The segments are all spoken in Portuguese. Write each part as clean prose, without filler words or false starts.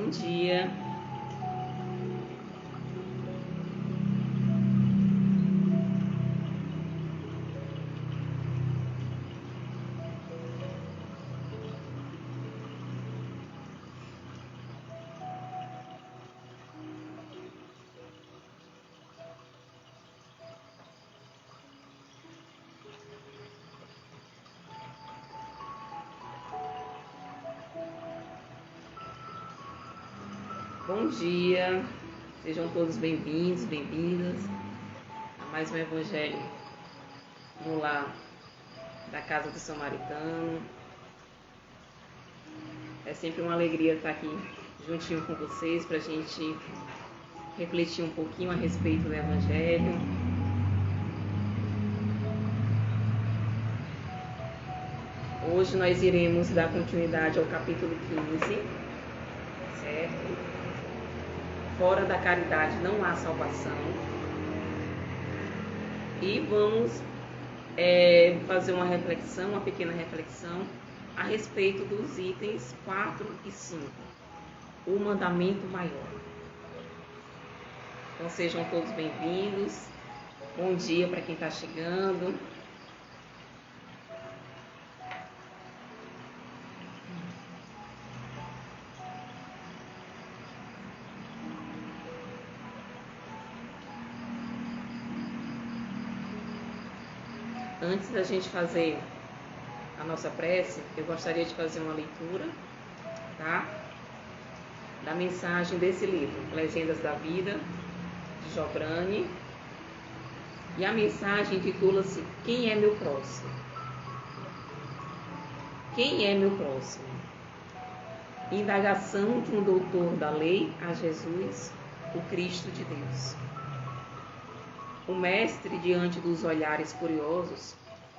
Bom dia. Bom dia, sejam todos bem-vindos, bem-vindas a mais um Evangelho no Lar da Casa do Samaritano. É sempre uma alegria estar aqui juntinho com vocês para a gente refletir um pouquinho a respeito do Evangelho. Hoje nós iremos dar continuidade ao capítulo 15, certo? Fora da caridade não há salvação. E vamos fazer uma reflexão, uma pequena reflexão a respeito dos itens 4 e 5, o mandamento maior. Então sejam todos bem-vindos. Bom dia para quem está chegando. Antes da gente fazer a nossa prece, eu gostaria de fazer uma leitura, tá? Da mensagem desse livro, Legendas da Vida, de Jobrani. E a mensagem intitula-se Quem é meu próximo? Quem é meu próximo? Indagação de um doutor da lei a Jesus, o Cristo de Deus. O mestre, diante dos olhares curiosos,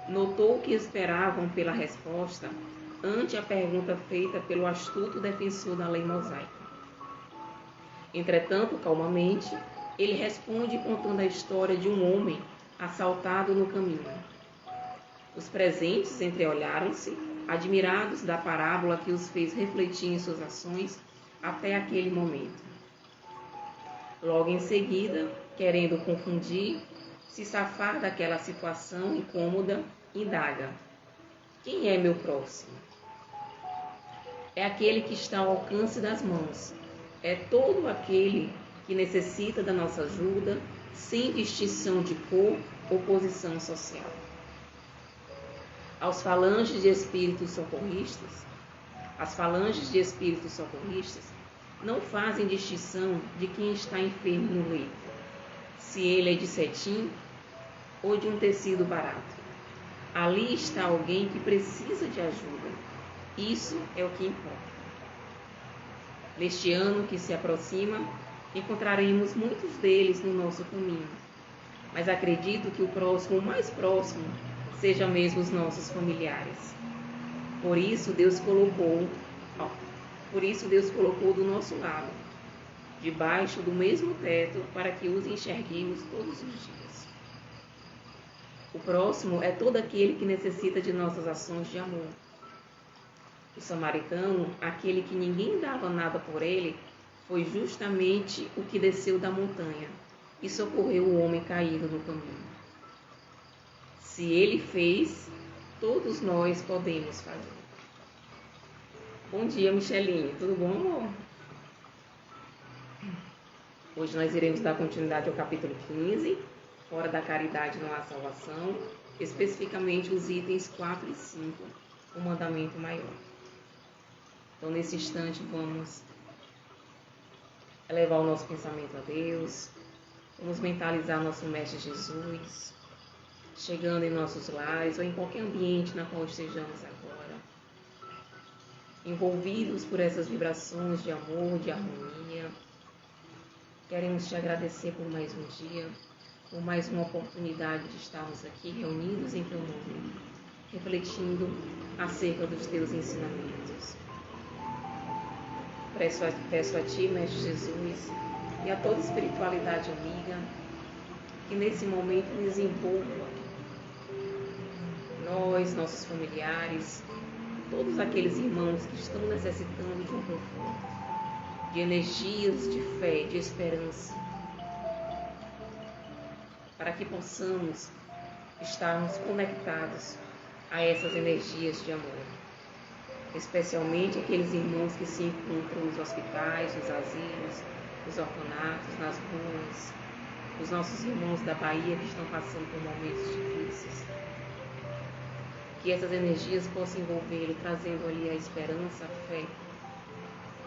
notou que esperavam pela resposta ante a pergunta feita pelo astuto defensor da lei mosaica. Entretanto, calmamente, ele responde contando a história de um homem assaltado no caminho. Os presentes entreolharam-se, admirados da parábola que os fez refletir em suas ações até aquele momento. Logo em seguida, querendo confundir, se safar daquela situação incômoda, indaga: quem é meu próximo? É aquele que está ao alcance das mãos. É todo aquele que necessita da nossa ajuda, sem distinção de cor ou posição social. As falanges de espíritos socorristas não fazem distinção de quem está enfermo no leito, se ele é de cetim ou de um tecido barato. Ali está alguém que precisa de ajuda. Isso é o que importa. Neste ano que se aproxima, encontraremos muitos deles no nosso caminho, mas acredito que o mais próximo, seja mesmo os nossos familiares. Por isso Deus colocou do nosso lado, debaixo do mesmo teto, para que os enxerguemos todos os dias. O próximo é todo aquele que necessita de nossas ações de amor. O samaritano, aquele que ninguém dava nada por ele, foi justamente o que desceu da montanha e socorreu o homem caído no caminho. Se ele fez, todos nós podemos fazer. Bom dia, Micheline. Tudo bom, amor? Hoje nós iremos dar continuidade ao capítulo 15, Fora da caridade não há salvação, especificamente os itens 4 e 5, o mandamento maior. Então, nesse instante, vamos elevar o nosso pensamento a Deus, vamos mentalizar nosso Mestre Jesus, chegando em nossos lares ou em qualquer ambiente na qual estejamos agora, envolvidos por essas vibrações de amor, de harmonia. Queremos te agradecer por mais um dia, por mais uma oportunidade de estarmos aqui reunidos em teu nome, refletindo acerca dos teus ensinamentos. Peço a ti, Mestre Jesus, e a toda espiritualidade amiga, que nesse momento nos envolva, nós, nossos familiares, todos aqueles irmãos que estão necessitando de um conforto. de energias de fé, de esperança, para que possamos estarmos conectados a essas energias de amor, especialmente aqueles irmãos que se encontram nos hospitais, nos asilos, nos orfanatos, nas ruas, os nossos irmãos da Bahia que estão passando por momentos difíceis. Que essas energias possam envolvê-lo, trazendo ali a esperança, a fé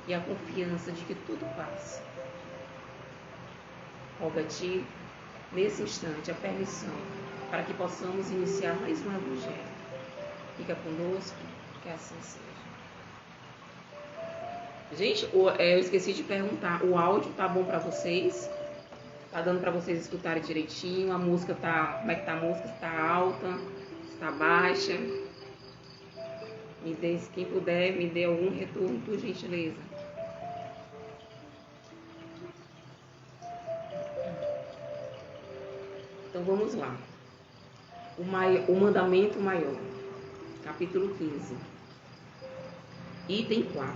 e a confiança de que tudo passa. Rogo a Ti, nesse instante, a permissão para que possamos iniciar mais um Evangelho. Fica conosco, que assim seja. Gente, eu esqueci de perguntar, o áudio tá bom para vocês? Tá dando para vocês escutarem direitinho? A música tá, como é que tá a música? Está alta? Está baixa? Quem puder, me dê algum retorno, por gentileza. Então vamos lá. O mandamento maior, capítulo 15, item 4.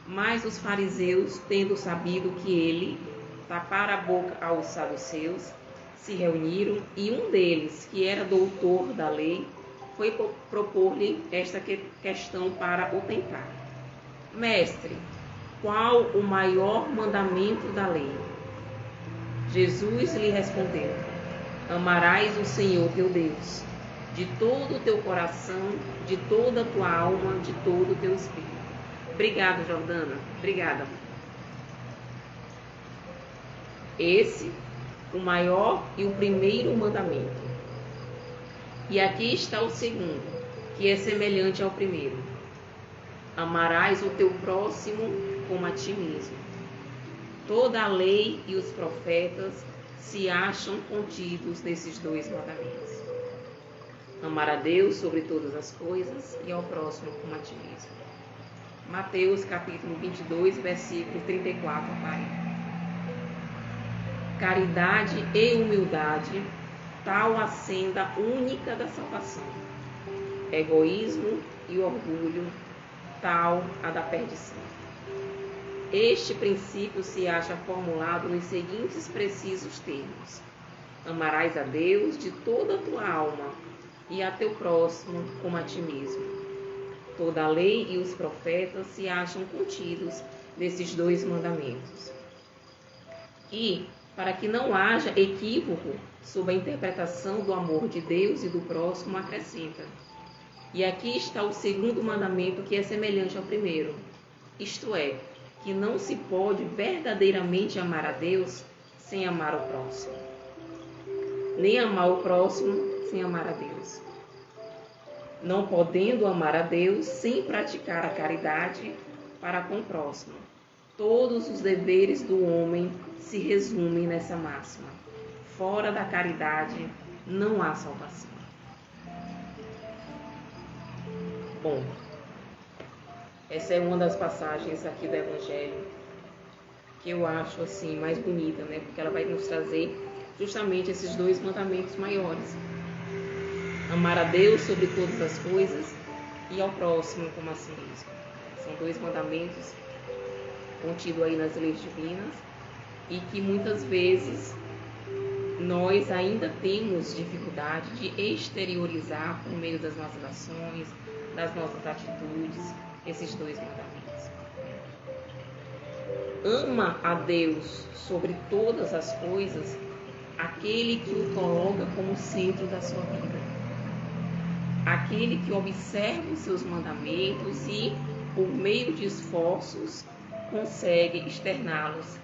Mas os fariseus, tendo sabido que ele tapara a boca aos saduceus, se reuniram, e um deles, que era doutor da lei, foi propor-lhe esta questão para o tentar. Mestre, qual o maior mandamento da lei? Jesus lhe respondeu: amarás o Senhor teu Deus, de todo o teu coração, de toda a tua alma, de todo o teu espírito. Obrigada, Jordana. Obrigada. Esse, o maior e o primeiro mandamento. E aqui está o segundo, que é semelhante ao primeiro. Amarás o teu próximo como a ti mesmo. Toda a lei e os profetas se acham contidos nesses dois mandamentos. Amar a Deus sobre todas as coisas e ao próximo como a ti mesmo. Mateus capítulo 22, versículo 34, Pai. Caridade e humildade, tal a senda única da salvação. Egoísmo e orgulho, tal a da perdição. Este princípio se acha formulado nos seguintes precisos termos: amarás a Deus de toda a tua alma e a teu próximo como a ti mesmo. Toda a lei e os profetas se acham contidos nesses dois mandamentos. E, para que não haja equívoco sobre a interpretação do amor de Deus e do próximo, acrescenta: e aqui está o segundo mandamento, que é semelhante ao primeiro, isto é, que não se pode verdadeiramente amar a Deus sem amar o próximo, nem amar o próximo sem amar a Deus. Não podendo amar a Deus sem praticar a caridade para com o próximo. Todos os deveres do homem se resumem nessa máxima: fora da caridade não há salvação. Bom, essa é uma das passagens aqui do Evangelho que eu acho assim mais bonita, né? Porque ela vai nos trazer justamente esses dois mandamentos maiores: amar a Deus sobre todas as coisas e ao próximo como a si mesmo. São dois mandamentos contidos aí nas leis divinas e que muitas vezes nós ainda temos dificuldade de exteriorizar por meio das nossas ações, das nossas atitudes, esses dois mandamentos. Ama a Deus sobre todas as coisas aquele que o coloca como centro da sua vida. Aquele que observa os seus mandamentos e, por meio de esforços, consegue externá-los,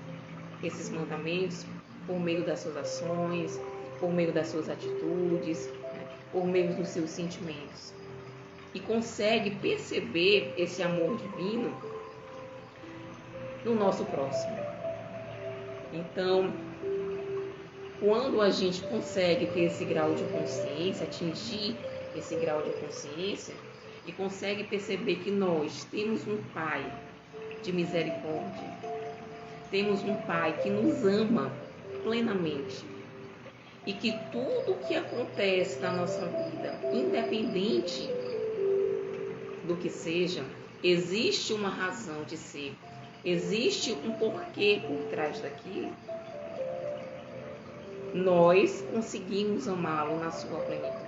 esses mandamentos, por meio das suas ações, por meio das suas atitudes, por meio dos seus sentimentos. E consegue perceber esse amor divino no nosso próximo. Então, quando a gente consegue ter esse grau de consciência, atingir esse grau de consciência, e consegue perceber que nós temos um Pai de misericórdia, temos um Pai que nos ama plenamente, e que tudo que acontece na nossa vida, independente do que seja, existe uma razão de ser, existe um porquê por trás daquilo, nós conseguimos amá-lo na sua plenitude.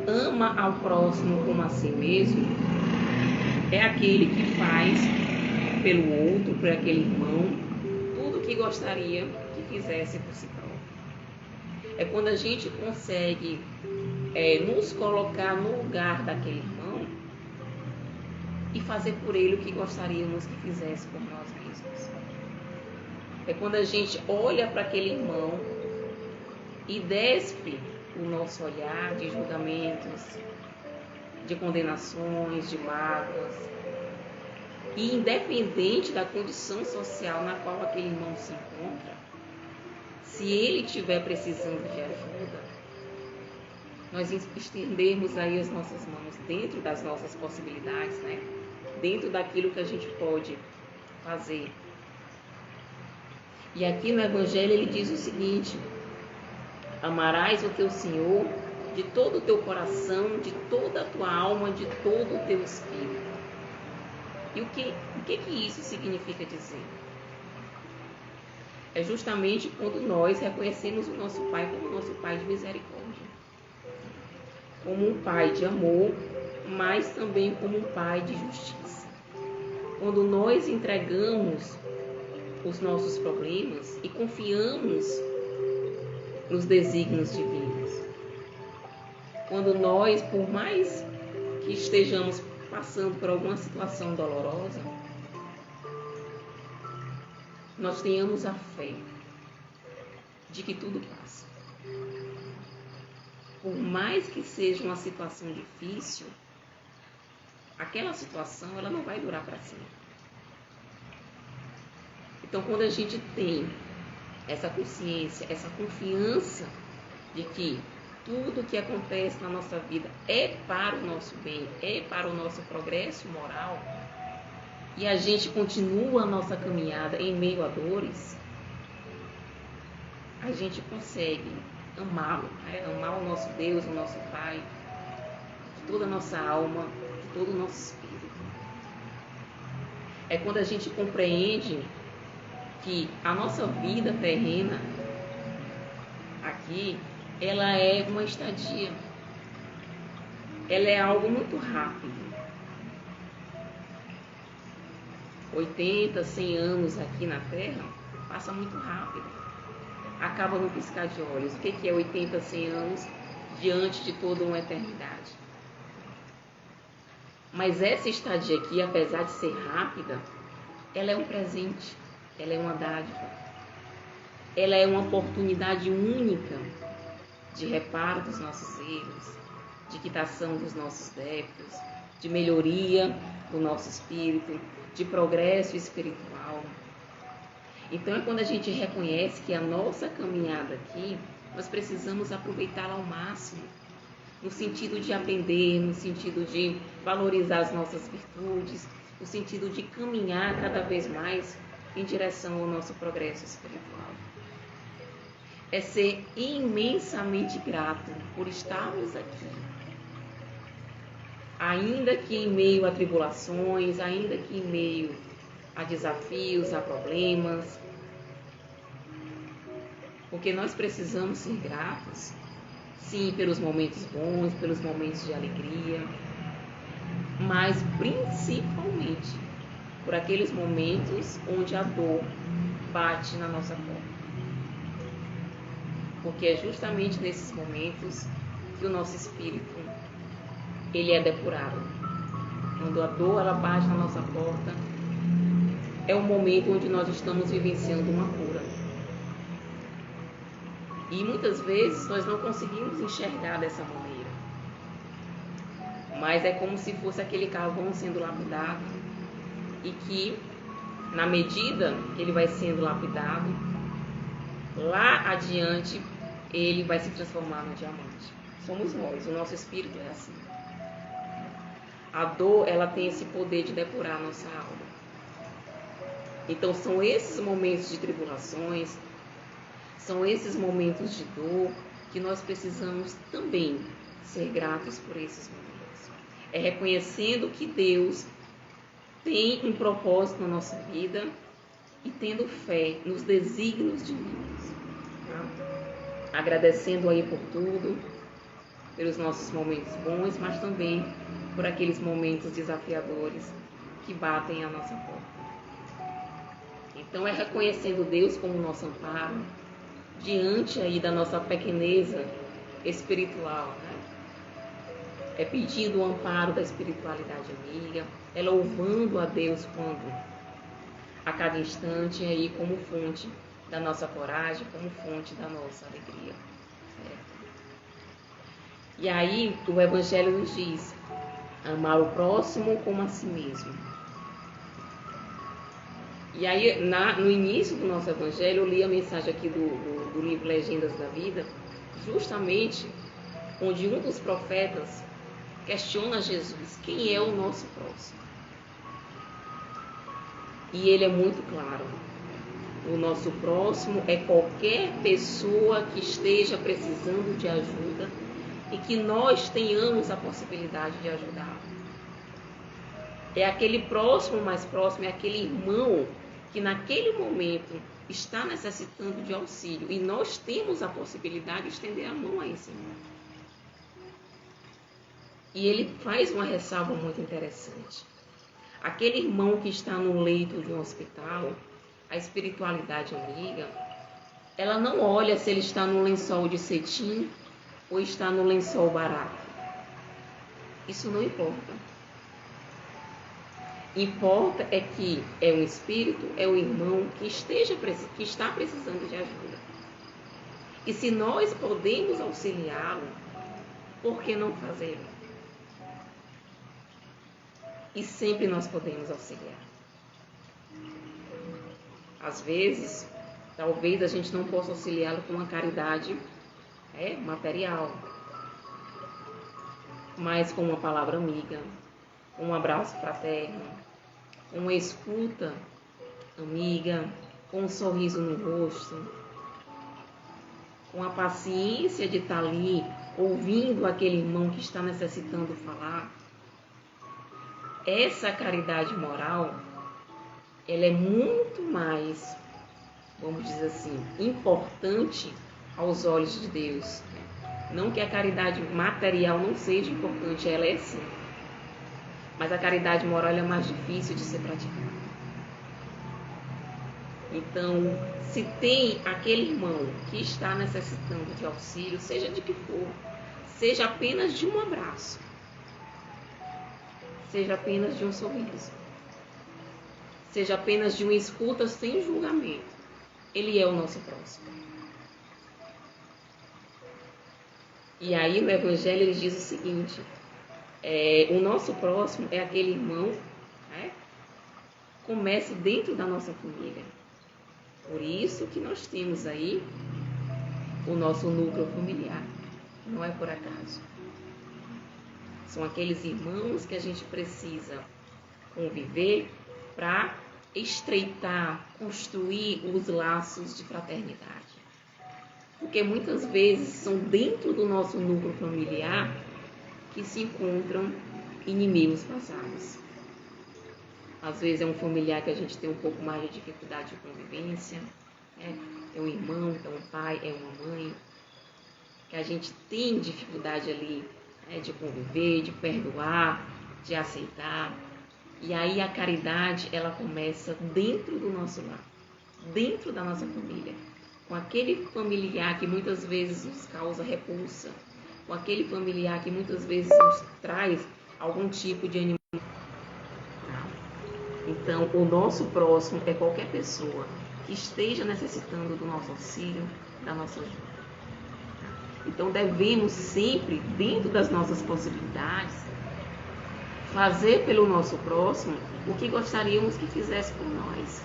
Ama ao próximo como a si mesmo é aquele que faz pelo outro, por aquele irmão, tudo o que gostaria que fizesse por si próprio. É quando a gente consegue nos colocar no lugar daquele irmão e fazer por ele o que gostaríamos que fizesse por nós mesmos. É quando a gente olha para aquele irmão e despe o nosso olhar de julgamentos, de condenações, de mágoas. E independente da condição social na qual aquele irmão se encontra, se ele estiver precisando de ajuda, nós estendermos aí as nossas mãos dentro das nossas possibilidades, né? Dentro daquilo que a gente pode fazer. E aqui no Evangelho ele diz o seguinte: amarás o teu Senhor de todo o teu coração, de toda a tua alma, de todo o teu espírito. E o que isso significa dizer? É justamente quando nós reconhecemos o nosso Pai como nosso Pai de misericórdia, como um Pai de amor, mas também como um Pai de justiça. Quando nós entregamos os nossos problemas e confiamos nos desígnios divinos. Quando nós, por mais que estejamos passando por alguma situação dolorosa, nós tenhamos a fé de que tudo passa. Por mais que seja uma situação difícil, aquela situação ela não vai durar para sempre. Então, quando a gente tem essa consciência, essa confiança de que tudo que acontece na nossa vida é para o nosso bem, é para o nosso progresso moral, e a gente continua a nossa caminhada em meio a dores, a gente consegue amá-lo, né? Amar o nosso Deus, o nosso Pai, de toda a nossa alma, de todo o nosso espírito. É quando a gente compreende que a nossa vida terrena aqui, ela é uma estadia. Ela é algo muito rápido. 80, 100 anos aqui na Terra passa muito rápido. Acaba no piscar de olhos. O que é 80, 100 anos diante de toda uma eternidade? Mas essa estadia aqui, apesar de ser rápida, ela é um presente. Ela é uma dádiva. Ela é uma oportunidade única de reparo dos nossos erros, de quitação dos nossos débitos, de melhoria do nosso espírito, de progresso espiritual. Então é quando a gente reconhece que a nossa caminhada aqui, nós precisamos aproveitá-la ao máximo, no sentido de aprender, no sentido de valorizar as nossas virtudes, no sentido de caminhar cada vez mais em direção ao nosso progresso espiritual. É ser imensamente grato por estarmos aqui. Ainda que em meio a tribulações, ainda que em meio a desafios, a problemas, porque nós precisamos ser gratos, sim, pelos momentos bons, pelos momentos de alegria, mas principalmente por aqueles momentos onde a dor bate na nossa porta. Porque é justamente nesses momentos que o nosso espírito ele é depurado. Quando a dor ela bate na nossa porta, é o momento onde nós estamos vivenciando uma cura. E muitas vezes nós não conseguimos enxergar dessa maneira. Mas é como se fosse aquele carvão sendo lapidado e que, na medida que ele vai sendo lapidado, lá adiante ele vai se transformar no diamante. Somos nós, o nosso espírito é assim. A dor, ela tem esse poder de depurar a nossa alma. Então são esses momentos de tribulações, são esses momentos de dor que nós precisamos também ser gratos por esses momentos. É reconhecendo que Deus tem um propósito na nossa vida e tendo fé nos desígnios divinos. Tá? Agradecendo aí por tudo, pelos nossos momentos bons, mas também por aqueles momentos desafiadores que batem à nossa porta. Então é reconhecendo Deus como nosso amparo, diante aí da nossa pequeneza espiritual, né? É pedindo o amparo da espiritualidade amiga, é louvando a Deus a cada instante aí como fonte da nossa coragem, como fonte da nossa alegria. Certo? E aí o Evangelho nos diz, amar o próximo como a si mesmo. E aí no início do nosso Evangelho eu li a mensagem aqui do livro Legendas da Vida, justamente onde um dos profetas questiona Jesus, quem é o nosso próximo? E ele é muito claro. O nosso próximo é qualquer pessoa que esteja precisando de ajuda e que nós tenhamos a possibilidade de ajudar. É aquele próximo mais próximo, é aquele irmão que naquele momento está necessitando de auxílio e nós temos a possibilidade de estender a mão a esse irmão. E ele faz uma ressalva muito interessante. Aquele irmão que está no leito de um hospital, a espiritualidade amiga, ela não olha se ele está no lençol de cetim ou está no lençol barato. Isso não importa. Importa é que é um espírito, é um irmão que está precisando de ajuda. E se nós podemos auxiliá-lo, por que não fazê-lo? E sempre nós podemos auxiliar. Às vezes, talvez a gente não possa auxiliá-lo com uma caridade material, mas com uma palavra amiga, um abraço fraterno, uma escuta amiga, com um sorriso no rosto, com a paciência de estar ali, ouvindo aquele irmão que está necessitando falar. Essa caridade moral, ela é muito mais, vamos dizer assim, importante aos olhos de Deus. Não que a caridade material não seja importante, ela é sim. Mas a caridade moral é mais difícil de ser praticada. Então, se tem aquele irmão que está necessitando de auxílio, seja de que for, seja apenas de um abraço, seja apenas de um sorriso, seja apenas de uma escuta sem julgamento, ele é o nosso próximo. E aí no Evangelho ele diz o seguinte, o nosso próximo é aquele irmão, começa dentro da nossa família. Por isso que nós temos aí o nosso núcleo familiar, não é por acaso. São aqueles irmãos que a gente precisa conviver para estreitar, construir os laços de fraternidade. Porque muitas vezes são dentro do nosso núcleo familiar que se encontram inimigos passados. Às vezes é um familiar que a gente tem um pouco mais de dificuldade de convivência, é um irmão, é um pai, é uma mãe, que a gente tem dificuldade ali de conviver, de perdoar, de aceitar. E aí a caridade, ela começa dentro do nosso lar, dentro da nossa família, com aquele familiar que muitas vezes nos causa repulsa, com aquele familiar que muitas vezes nos traz algum tipo de animal. Então, o nosso próximo é qualquer pessoa que esteja necessitando do nosso auxílio, da nossa ajuda. Então, devemos sempre, dentro das nossas possibilidades, fazer pelo nosso próximo o que gostaríamos que fizesse por nós.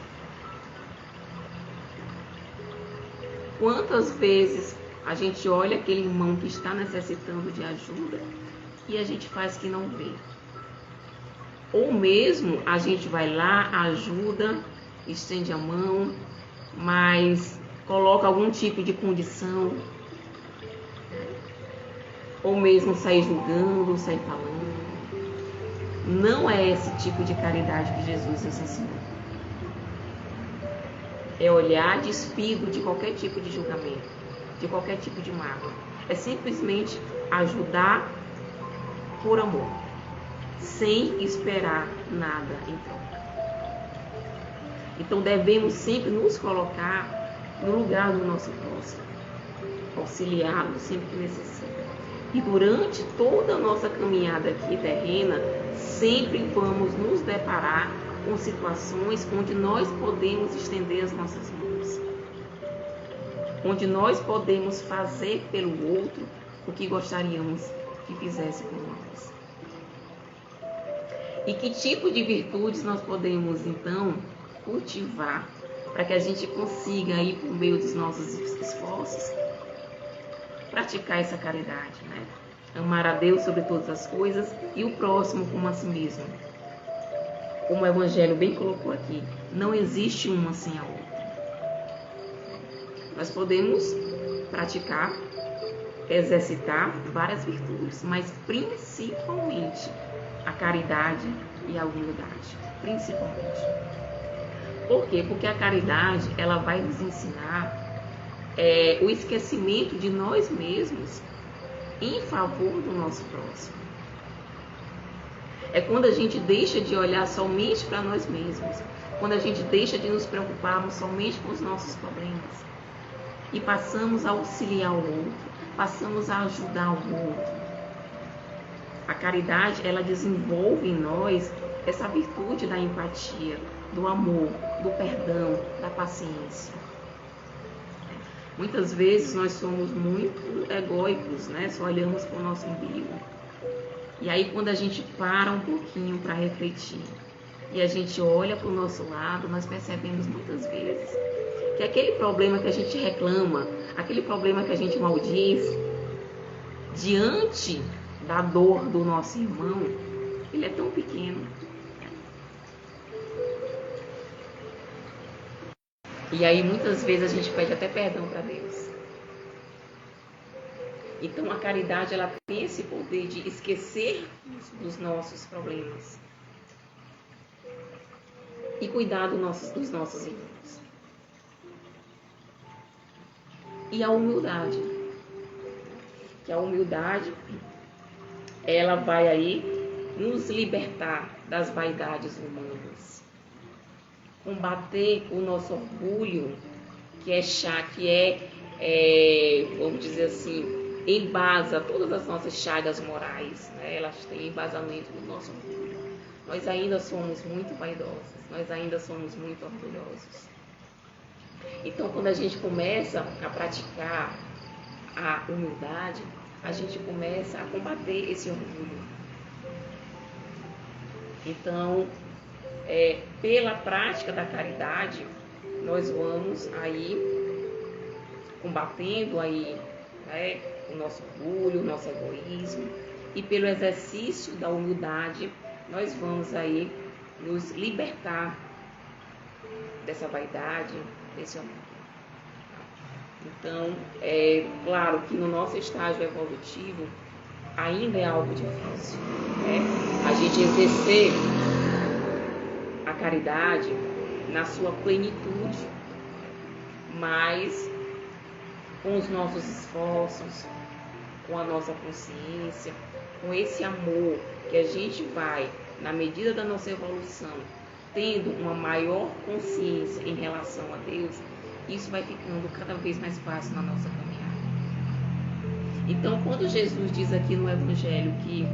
Quantas vezes a gente olha aquele irmão que está necessitando de ajuda e a gente faz que não vê? Ou mesmo a gente vai lá, ajuda, estende a mão, mas coloca algum tipo de condição, ou mesmo sai julgando, sai falando. não é esse tipo de caridade que Jesus nos ensinou. É olhar despido de qualquer tipo de julgamento, de qualquer tipo de mágoa. É simplesmente ajudar por amor, sem esperar nada em troca. Então devemos sempre nos colocar no lugar do nosso próximo, auxiliá-lo sempre que necessita. E durante toda a nossa caminhada aqui terrena, sempre vamos nos deparar com situações onde nós podemos estender as nossas mãos, onde nós podemos fazer pelo outro o que gostaríamos que fizesse por nós. E que tipo de virtudes nós podemos, então, cultivar para que a gente consiga, aí, por meio dos nossos esforços, praticar essa caridade, né? Amar a Deus sobre todas as coisas e o próximo como a si mesmo. Como o Evangelho bem colocou aqui, não existe uma sem a outra. Nós podemos praticar, exercitar várias virtudes, mas principalmente a caridade e a humildade, principalmente. Por quê? Porque a caridade, ela vai nos ensinar o esquecimento de nós mesmos em favor do nosso próximo. É quando a gente deixa de olhar somente para nós mesmos, quando a gente deixa de nos preocuparmos somente com os nossos problemas e passamos a auxiliar o outro, passamos a ajudar o outro. A caridade, ela desenvolve em nós essa virtude da empatia, do amor, do perdão, da paciência. Muitas vezes nós somos muito egóicos, né? Só olhamos para o nosso umbigo. E aí quando a gente para um pouquinho para refletir e a gente olha para o nosso lado, nós percebemos muitas vezes que aquele problema que a gente reclama, aquele problema que a gente maldiz, diante da dor do nosso irmão, ele é tão pequeno. E aí muitas vezes a gente pede até perdão para Deus. Então a caridade, ela tem esse poder de esquecer dos nossos problemas e cuidar dos nossos irmãos. E a humildade, que a humildade, ela vai aí nos libertar das vaidades humanas, combater o nosso orgulho, vamos dizer assim, embasa todas as nossas chagas morais, né? Elas têm embasamento no nosso orgulho. Nós ainda somos muito vaidosos, nós ainda somos muito orgulhosos. Então, quando a gente começa a praticar a humildade, a gente começa a combater esse orgulho. Então, pela prática da caridade, nós vamos aí combatendo aí, né, o nosso orgulho, o nosso egoísmo, e pelo exercício da humildade, nós vamos aí nos libertar dessa vaidade, desse orgulho. Então, é claro que no nosso estágio evolutivo ainda é algo difícil, né? A gente exercer a caridade na sua plenitude, mas com os nossos esforços, com a nossa consciência, com esse amor que a gente vai, na medida da nossa evolução, tendo uma maior consciência em relação a Deus, isso vai ficando cada vez mais fácil na nossa caminhada. Então, quando Jesus diz aqui no Evangelho que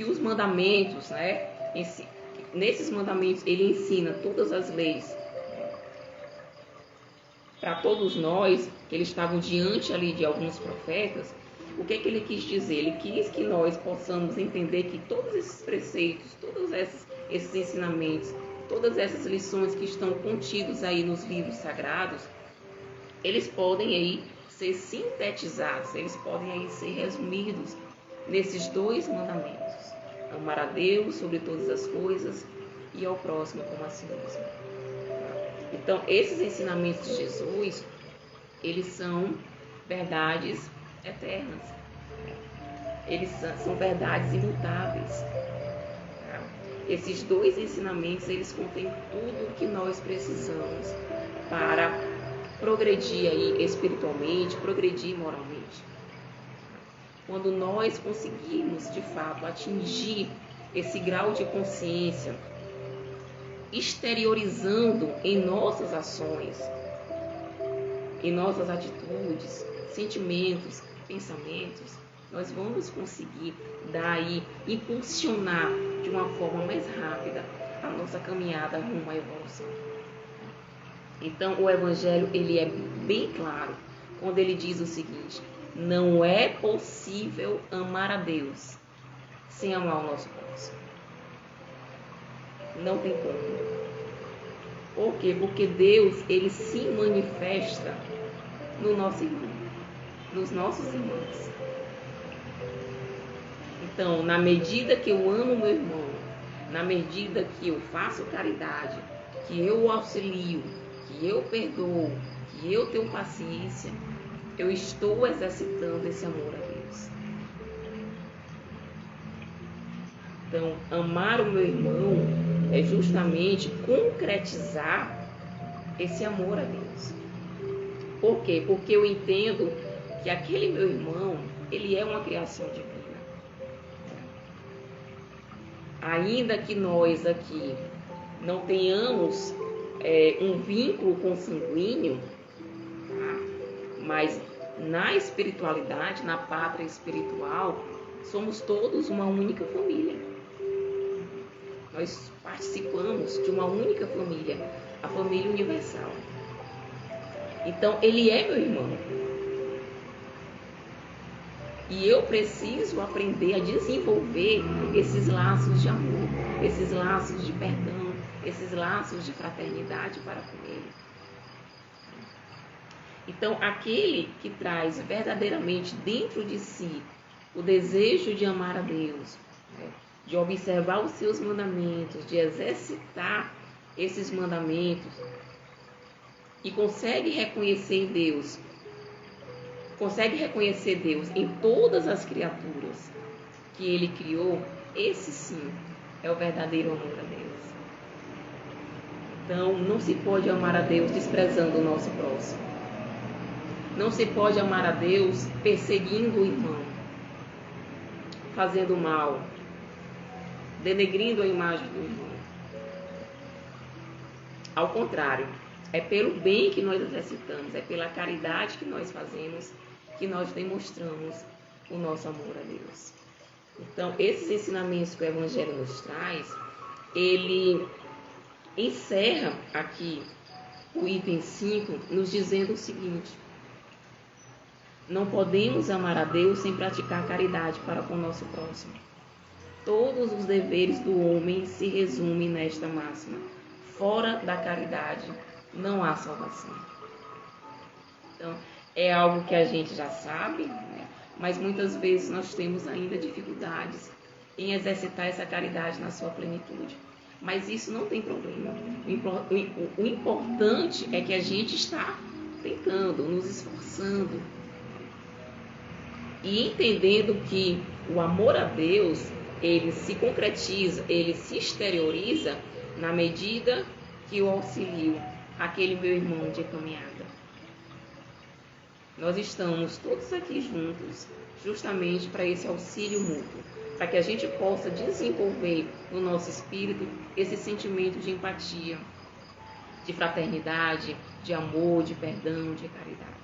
os mandamentos, né, nesses mandamentos ele ensina todas as leis para todos nós, que eles estavam diante ali de alguns profetas, o que ele quis dizer? Ele quis que nós possamos entender que todos esses preceitos, todos esses ensinamentos, todas essas lições que estão contidos aí nos livros sagrados, eles podem aí ser sintetizados, eles podem aí ser resumidos nesses dois mandamentos: amar a Deus sobre todas as coisas e ao próximo como a si mesmo. Então, esses ensinamentos de Jesus, eles são verdades eternas. eles são verdades imutáveis. Tá? Esses dois ensinamentos, eles contêm tudo o que nós precisamos para progredir aí espiritualmente, progredir moralmente. Quando nós conseguirmos, de fato, atingir esse grau de consciência, exteriorizando em nossas ações, em nossas atitudes, sentimentos, pensamentos, nós vamos conseguir daí impulsionar de uma forma mais rápida a nossa caminhada rumo à evolução. Então, o Evangelho, ele é bem claro quando ele diz o seguinte: não é possível amar a Deus sem amar o nosso próximo. Não tem como. Por quê? Porque Deus, ele se manifesta no nosso irmão, nos nossos irmãos. Então, na medida que eu amo meu irmão, na medida que eu faço caridade, que eu o auxilio, que eu perdoo, que eu tenho paciência, eu estou exercitando esse amor a Deus. Então, amar o meu irmão é justamente concretizar esse amor a Deus. Por quê? Porque eu entendo que aquele meu irmão, ele é uma criação divina. Ainda que nós aqui não tenhamos um vínculo consanguíneo, tá? Mas na espiritualidade, na pátria espiritual, somos todos uma única família. Nós participamos de uma única família, a família universal. Então, ele é meu irmão. E eu preciso aprender a desenvolver esses laços de amor, esses laços de perdão, esses laços de fraternidade para com ele. Então, aquele que traz verdadeiramente dentro de si o desejo de amar a Deus, né, de observar os seus mandamentos, de exercitar esses mandamentos, e consegue reconhecer Deus em todas as criaturas que ele criou, esse sim é o verdadeiro amor a Deus. Então, não se pode amar a Deus desprezando o nosso próximo. Não se pode amar a Deus perseguindo o irmão, fazendo mal, denegrindo a imagem do irmão. Ao contrário, é pelo bem que nós exercitamos, é pela caridade que nós fazemos, que nós demonstramos o nosso amor a Deus. Então, esses ensinamentos que o Evangelho nos traz, ele encerra aqui o item 5, nos dizendo o seguinte: não podemos amar a Deus sem praticar caridade para com o nosso próximo. Todos os deveres do homem se resumem nesta máxima: fora da caridade não há salvação. Então, é algo que a gente já sabe, né? Mas muitas vezes nós temos ainda dificuldades em exercitar essa caridade na sua plenitude. Mas isso não tem problema. O importante é que a gente está tentando, nos esforçando e entendendo que o amor a Deus, ele se concretiza, ele se exterioriza na medida que eu auxilio aquele meu irmão de caminhada. Nós estamos todos aqui juntos justamente para esse auxílio mútuo, para que a gente possa desenvolver no nosso espírito esse sentimento de empatia, de fraternidade, de amor, de perdão, de caridade.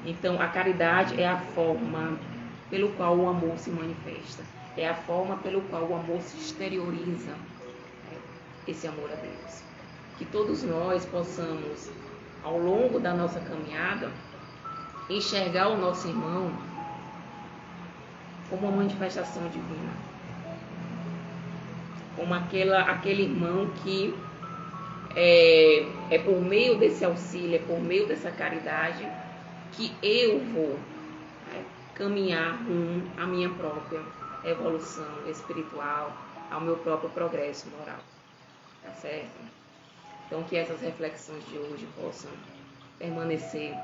Então, a caridade é a forma pelo qual o amor se manifesta, é a forma pelo qual o amor se exterioriza, esse amor a Deus. Que todos nós possamos, ao longo da nossa caminhada, enxergar o nosso irmão como uma manifestação divina, como aquele irmão que é por meio desse auxílio, é por meio dessa caridade que eu vou caminhar rumo à minha própria evolução espiritual, ao meu próprio progresso moral. Tá certo? Então, que essas reflexões de hoje possam permanecer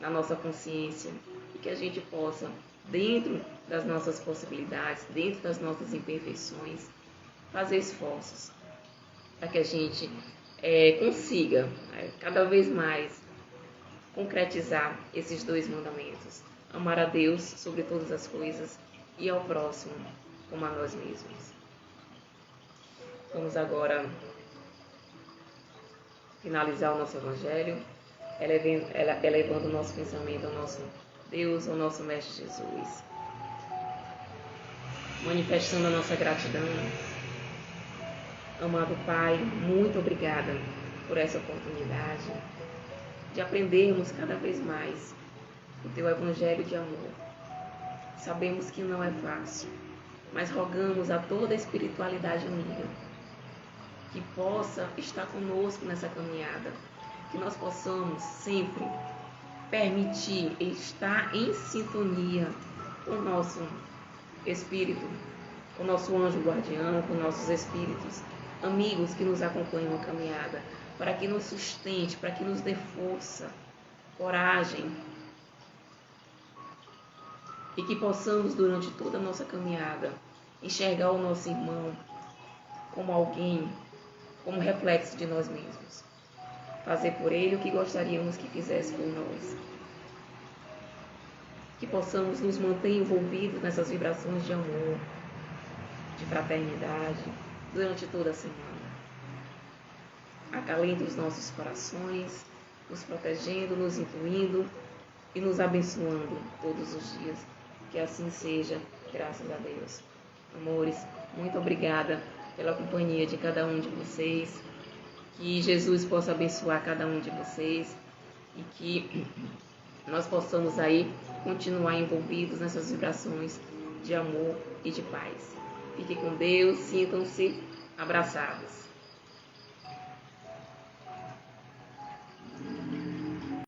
na nossa consciência e que a gente possa dentro das nossas possibilidades, dentro das nossas imperfeições, fazer esforços para que a gente consiga cada vez mais concretizar esses 2 mandamentos. Amar a Deus sobre todas as coisas e ao próximo como a nós mesmos. Vamos agora finalizar o nosso Evangelho, elevando o nosso pensamento ao nosso Deus, ao nosso Mestre Jesus, manifestando a nossa gratidão. Amado Pai, muito obrigada por essa oportunidade de aprendermos cada vez mais o Teu Evangelho de amor. Sabemos que não é fácil, mas rogamos a toda a espiritualidade amiga que possa estar conosco nessa caminhada, que nós possamos sempre permitir estar em sintonia com o nosso Espírito, com o nosso anjo guardião, com nossos espíritos, amigos que nos acompanham na caminhada, para que nos sustente, para que nos dê força, coragem, e que possamos, durante toda a nossa caminhada, enxergar o nosso irmão como alguém, como reflexo de nós mesmos. Fazer por ele o que gostaríamos que fizesse por nós. Que possamos nos manter envolvidos nessas vibrações de amor, de fraternidade, durante toda a semana. Acalente os nossos corações, nos protegendo, nos incluindo e nos abençoando todos os dias. Que assim seja, graças a Deus. Amores, muito obrigada pela companhia de cada um de vocês. Que Jesus possa abençoar cada um de vocês e que nós possamos aí continuar envolvidos nessas vibrações de amor e de paz. Fiquem com Deus, sintam-se abraçados.